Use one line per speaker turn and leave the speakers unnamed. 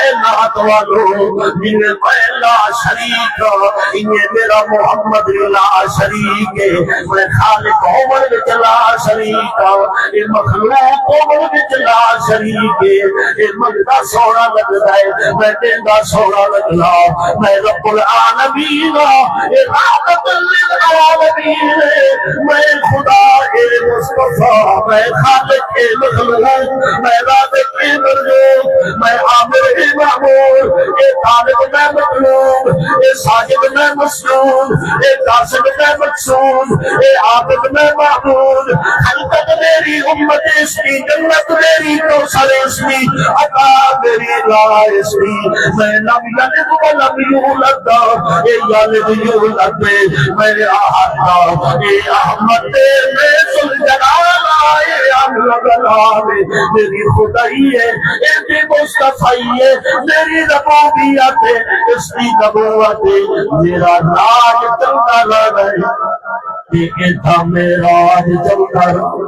کائنات والو جنہیں پہلا شریک انہیں میرا محمد لا شریک ہے میں خالق عمر وچ لا شریک اے مخلوق عمر وچ لا شریک ہے اے منگدا سونا لگدا ہے میں دیندا سونا لگدا میں رب العالمین اے رحمت للعالمین میں خدا اے مصطفیٰ میں خالق اے مخلوق میں رازق اے مرزوق میں عامر اے معمور اے طالب میں مطلوب اے ساجد میں مسلوب اے قاسم میں مقصود اے عابد میں معبود خلقت میری امت اس کی جنت میری کوثر اس کی عطا میری لا اس کی میں لم یلد ولم یولد اے یلد یولد میں احد اے احمد میں ذوالجلال اے احمد میری خدائی ہے اے مصطفی ہے میری ربوبیت ہے اس کی نبوت ہے میرا راج چلتا رہے یہ تھا میرا راج چلتا رہے